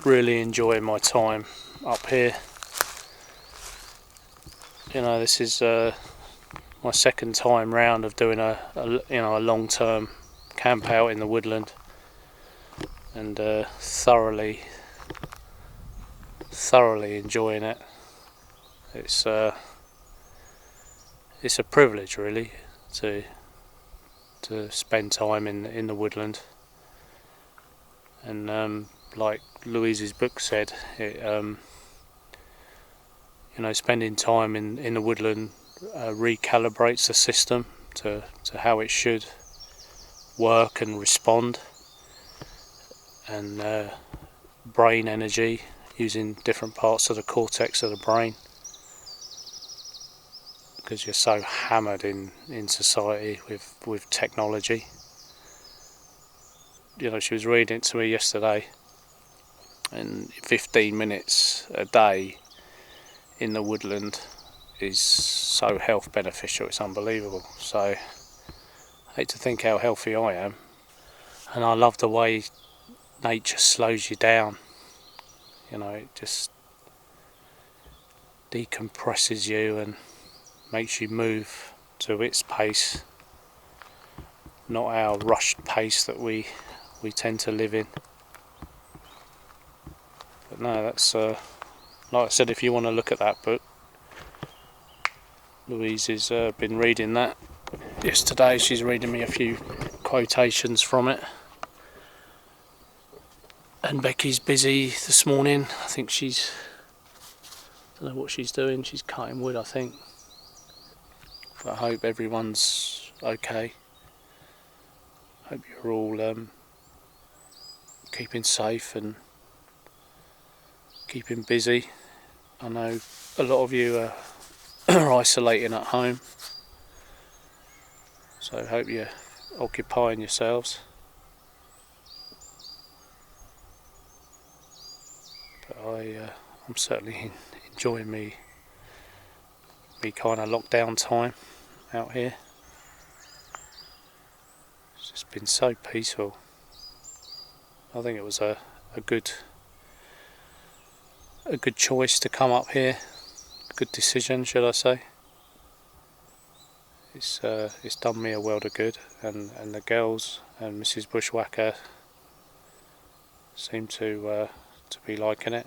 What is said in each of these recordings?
really enjoying my time up here. You know, this is my second time round of doing a long-term camp out in the woodland, and thoroughly enjoying it. It's a privilege, really, to spend time in the woodland. And like Louise's book said, spending time in the woodland recalibrates the system to how it should work and respond, and brain energy, using different parts of the cortex of the brain, because you're so hammered in society with technology. You know, she was reading it to me yesterday, and 15 minutes a day in the woodland is so health beneficial, it's unbelievable. So I hate to think how healthy I am, and I love the way nature slows you down. You know, it just decompresses you and makes you move to its pace, not our rushed pace that we tend to live in. But no, that's like I said, if you want to look at that book, Louise has been reading that yesterday. She's reading me a few quotations from it. And Becky's busy this morning. I think I don't know what she's doing. She's cutting wood, I think. But I hope everyone's okay. Hope you're all keeping safe and keeping busy. I know a lot of you are isolating at home, so I hope you're occupying yourselves. But I'm certainly enjoying me kind of lockdown time out here. It's just been so peaceful. I think it was a good choice to come up here. A good decision, should I say. It's done me a world of good, and the girls and Mrs. Bushwhacker seem to be liking it.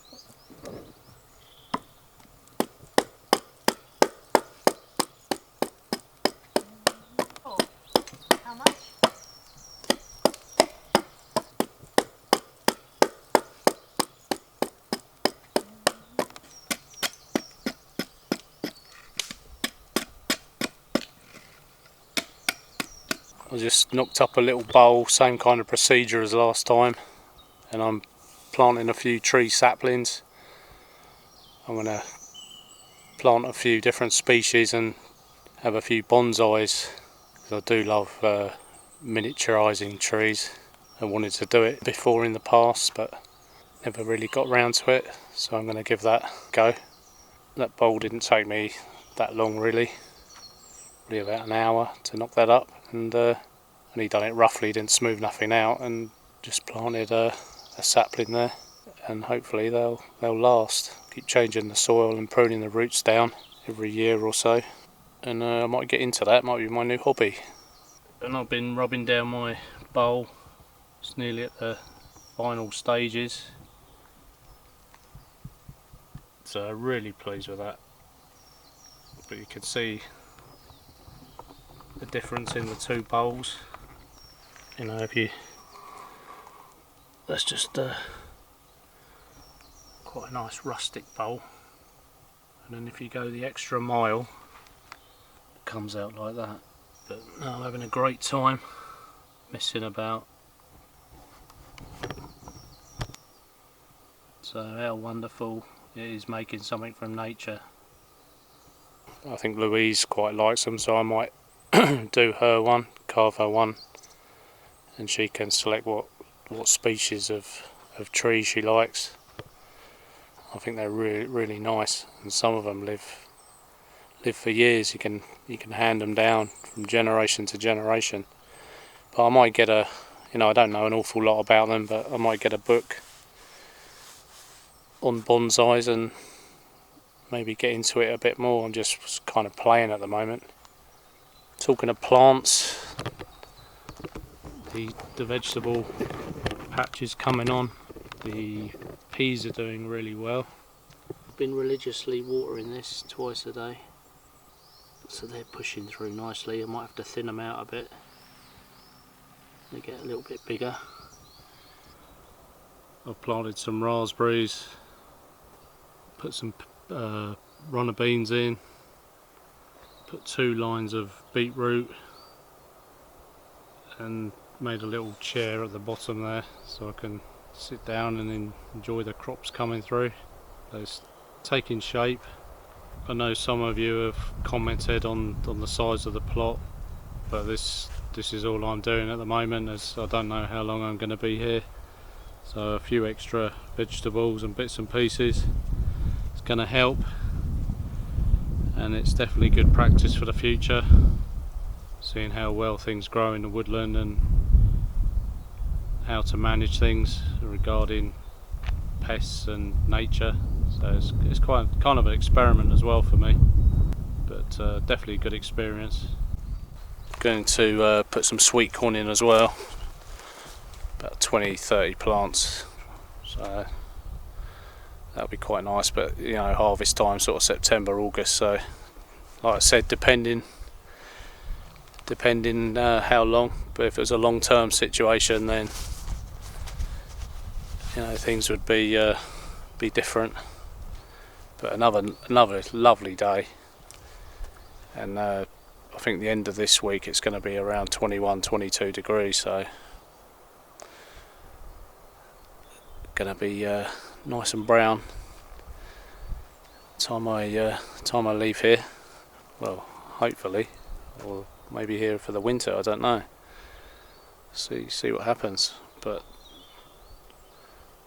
How much? I just knocked up a little bowl, same kind of procedure as last time, and I'm planting a few tree saplings. I'm going to plant a few different species and have a few bonsais, because I do love miniaturising trees. I wanted to do it before in the past, but never really got round to it, so I'm going to give that a go. That bowl didn't take me that long, really about an hour to knock that up, and only done it roughly, didn't smooth nothing out, and just planted a sapling there, and hopefully they'll last. Keep changing the soil and pruning the roots down every year or so, and I might get into that. Might be my new hobby. And I've been rubbing down my bowl. It's nearly at the final stages, so really pleased with that. But you can see the difference in the two bowls. You know, that's just quite a nice rustic bowl, and then if you go the extra mile, it comes out like that. But no, I'm having a great time messing about. So how wonderful it is making something from nature. I think Louise quite likes them, so I might do her one, carve her one, and she can select what species of tree she likes. I think they're really nice, and some of them live for years. You can hand them down from generation to generation. But I might get I don't know an awful lot about them, but I might get a book on bonsais and maybe get into it a bit more. I'm just kind of playing at the moment. Talking of plants, the vegetable patch is coming on. The peas are doing really well. I've been religiously watering this twice a day, so they're pushing through nicely. I might have to thin them out a bit. They get a little bit bigger. I've planted some raspberries, put some runner beans in, put 2 lines of beetroot, and made a little chair at the bottom there so I can sit down and enjoy the crops coming through. It's taking shape. I know some of you have commented on the size of the plot, but this is all I'm doing at the moment, as I don't know how long I'm going to be here. So a few extra vegetables and bits and pieces is going to help, and it's definitely good practice for the future, seeing how well things grow in the woodland and how to manage things regarding pests and nature. So it's kind of an experiment as well for me, but definitely a good experience. Going to put some sweet corn in as well, about 20-30 plants, so that'll be quite nice. But you know, harvest time sort of September, August, so like I said, depending how long, but if it was a long-term situation, then you know, things would be different. But another lovely day, and I think the end of this week it's going to be around 21-22 degrees, so going to be nice and brown time I leave here. Well, hopefully, or maybe here for the winter, I don't know. See what happens. But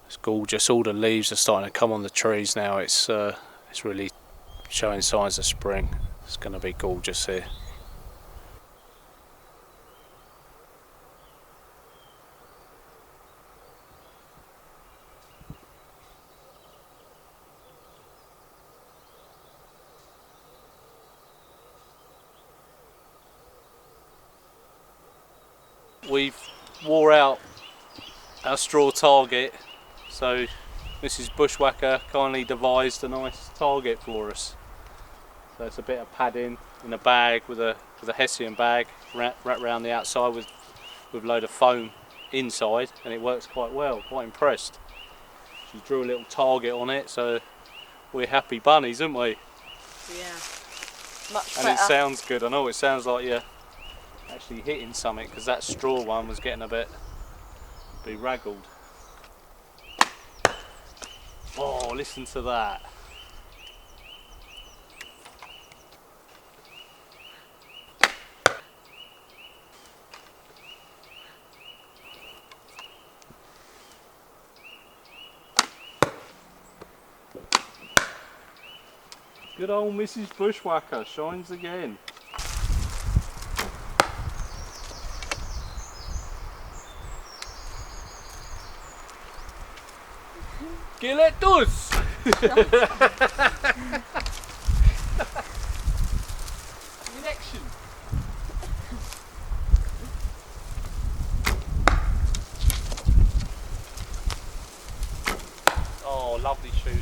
it's gorgeous. All the leaves are starting to come on the trees now. It's really showing signs of spring. It's going to be gorgeous here. We've wore out our straw target, so Mrs. Bushwhacker kindly devised a nice target for us. So it's a bit of padding in a bag with a Hessian bag wrapped around the outside with a load of foam inside, and it works quite well. Quite impressed. She drew a little target on it, so we're happy bunnies, aren't we? Yeah. Much better. And it sounds good. I know it sounds like you're actually hitting something, because that straw one was getting a bit beraggled. Oh, listen to that. Good old Mrs. Bushwhacker shines again. Skeletus! In action! Oh, lovely shooting.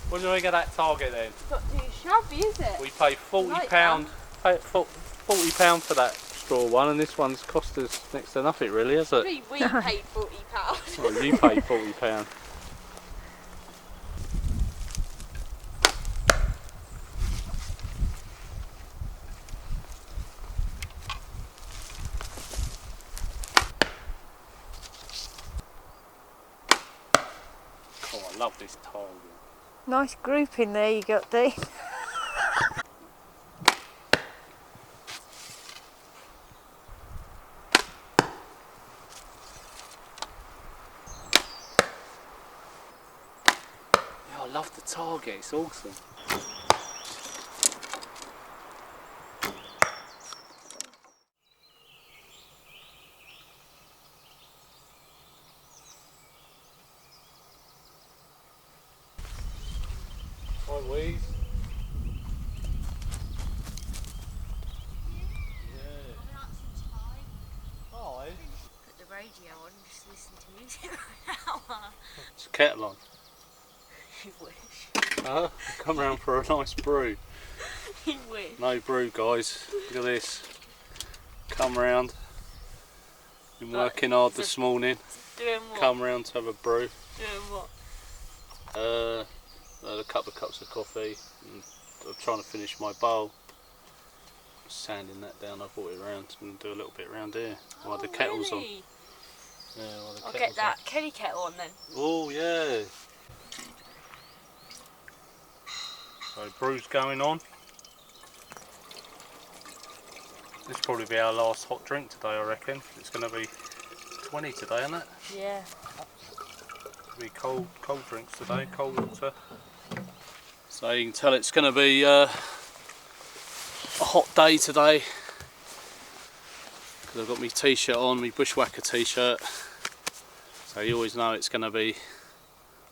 What do we get that target then? It's not too shabby, is it? We paid £40 for that straw one, and this one's cost us next to nothing really, has it? We paid £40. Well, you paid £40. Oh, I love this target. Nice grouping there you got, Dean. Yeah, I love the target, it's awesome. Louise. Hi. Put the radio on and just listen to music for an hour. It's a kettle on. You wish. Come round for a nice brew. You wish. No brew, guys. Look at this. Come round. Been working hard this morning. Doing what? Come round to have a brew. Doing what? A couple of cups of coffee. And I'm trying to finish my bowl. Sanding that down. I brought it round and do a little bit round here while the kettle's really? on. Yeah, while the I'll kettle's get that Kelly Kettle on then. Oh yeah. So brew's going on. This will probably be our last hot drink today, I reckon. It's going to be 20 today, isn't it? Yeah. It'll be cold drinks today, cold water. So you can tell it's going to be a hot day today. Because I've got my t-shirt on, my bushwhacker t-shirt. So you always know it's going to be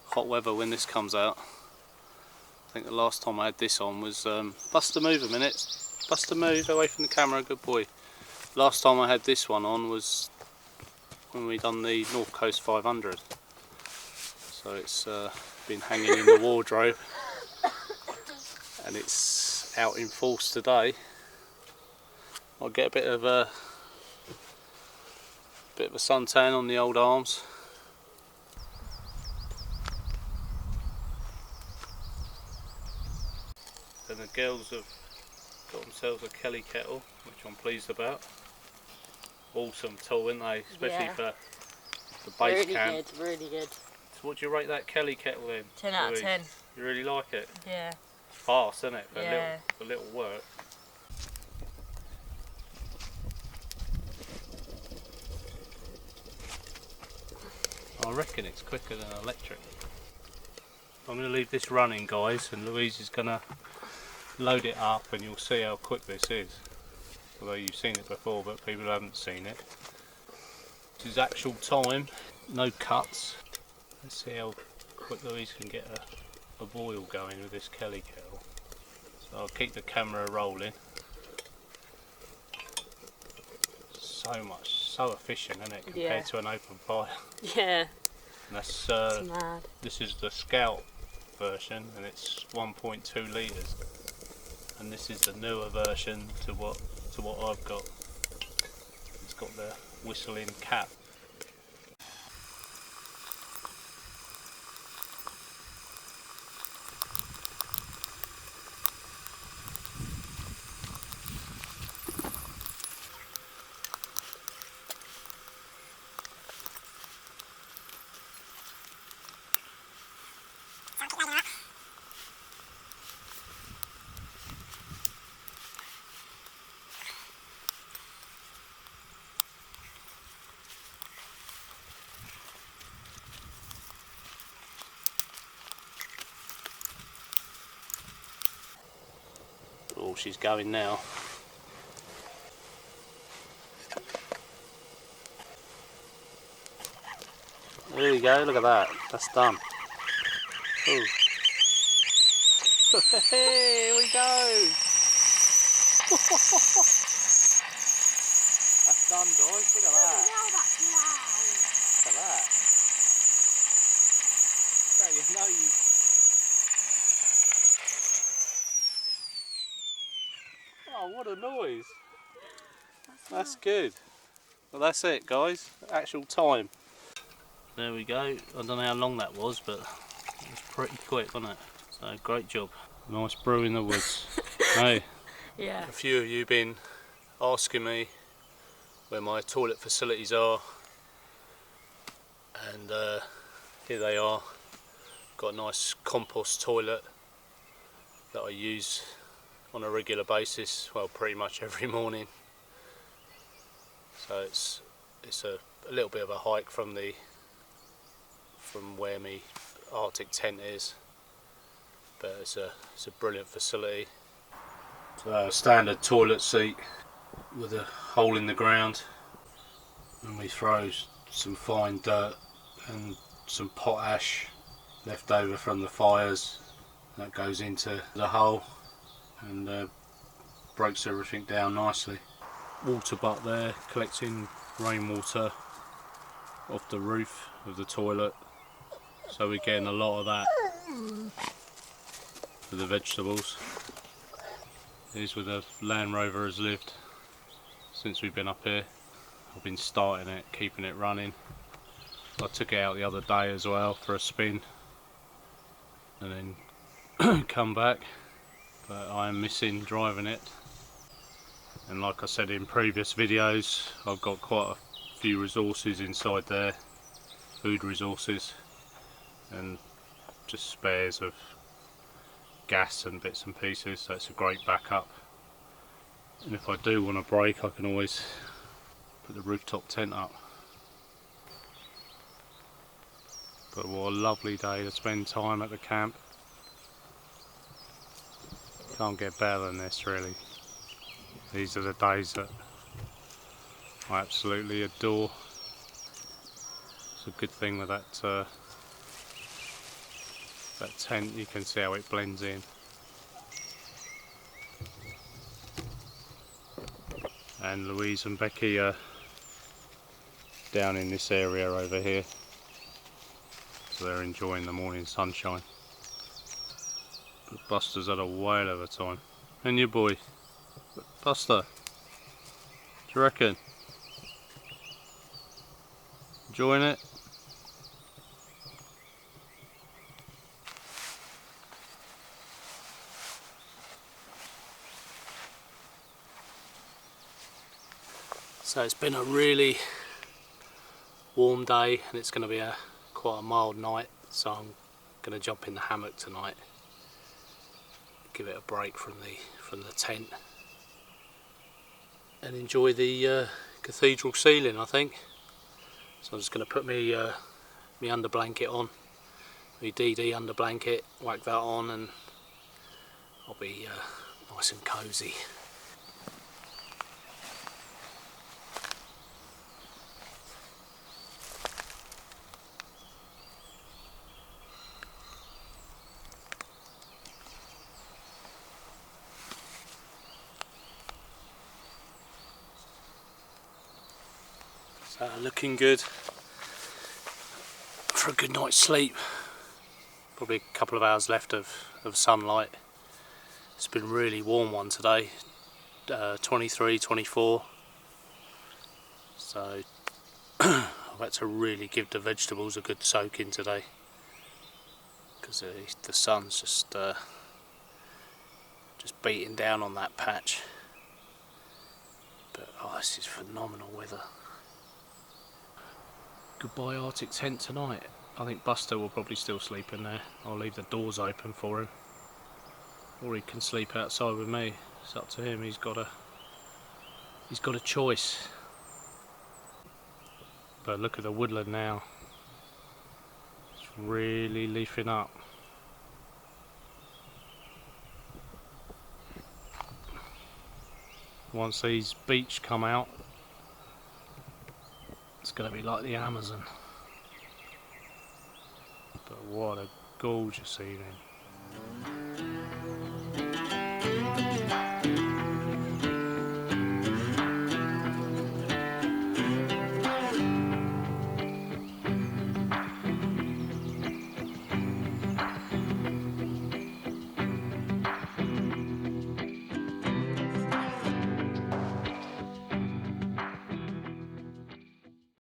hot weather when this comes out. I think the last time I had this on was Buster, move a minute. Buster, move away from the camera, good boy. Last time I had this one on was when we done the North Coast 500. So it's been hanging in the wardrobe and it's out in force today. I'll get a bit of a suntan on the old arms. And the girls have got themselves a Kelly Kettle, which I'm pleased about. Awesome tool, isn't they? Especially for the base really camp. Good, really good. So what do you rate that Kelly Kettle then? 10 out of 10. You really like it? Yeah. It's fast, isn't it? Yeah. For little work. I reckon it's quicker than electric. I'm going to leave this running, guys, and Louise is going to load it up and you'll see how quick this is. Although you've seen it before, but people haven't seen it. This is actual time, no cuts. Let's see how quick Louise can get a boil going with this Kelly Kettle. So I'll keep the camera rolling. So efficient, isn't it, compared to an open fire? Yeah. And that's It's mad. this is the Scout version, and it's 1.2 litres. And this is the newer version to what I've got. It's got the whistling cap. Oh, she's going now. There you go, look at that. That's done. Ooh. Here we go. That's done, guys. Look at that. Now that's loud. Look at that. So you know you. Oh, what a noise. That's good. Well, that's it, guys. Actual time. There we go. I don't know how long that was, but it was pretty quick, wasn't it? So great job. Nice brew in the woods. Hey. Yeah. A few of you been asking me where my toilet facilities are, and here they are. Got a nice compost toilet that I use on a regular basis, well, pretty much every morning. So it's a little bit of a hike from where my Arctic tent is, but it's a brilliant facility. So a standard toilet seat with a hole in the ground, and we throw some fine dirt and some pot ash left over from the fires That goes into the hole and breaks everything down nicely. Water butt there, collecting rainwater off the roof of the toilet, so we're getting a lot of that for the vegetables. Here's where the Land Rover has lived since we've been up here. I've been starting it, keeping it running. I took it out the other day as well for a spin and then come back, but I am missing driving it. And like I said in previous videos, I've got quite a few resources inside there, food resources and just spares of gas and bits and pieces, so it's a great backup. And if I do want a break, I can always put the rooftop tent up. But what a lovely day to spend time at the camp. Can't get better than this, really. These are the days that I absolutely adore. It's a good thing with that that tent, you can see how it blends in. And Louise and Becky are down in this area over here, so they're enjoying the morning sunshine. But Buster's had a whale of a time. And your boy, Buster, what do you reckon? Enjoying it? So it's been a really warm day and it's going to be quite a mild night, so I'm going to jump in the hammock tonight, give it a break from the tent and enjoy the cathedral ceiling, I think. So I'm just going to put me under blanket on, my DD under blanket, whack that on and I'll be nice and cosy. So looking good for a good night's sleep. Probably a couple of hours left of sunlight. It's been a really warm one today, 23, 24. So I've had to really give the vegetables a good soaking today because the sun's just beating down on that patch. But oh, this is phenomenal weather. Goodbye Arctic tent tonight. I think Buster will probably still sleep in there. I'll leave the doors open for him, or he can sleep outside with me. It's up to him. He's got a choice. But look at the woodland now. It's really leafing up. Once these beech come out, it's going to be like the Amazon. But what a gorgeous evening.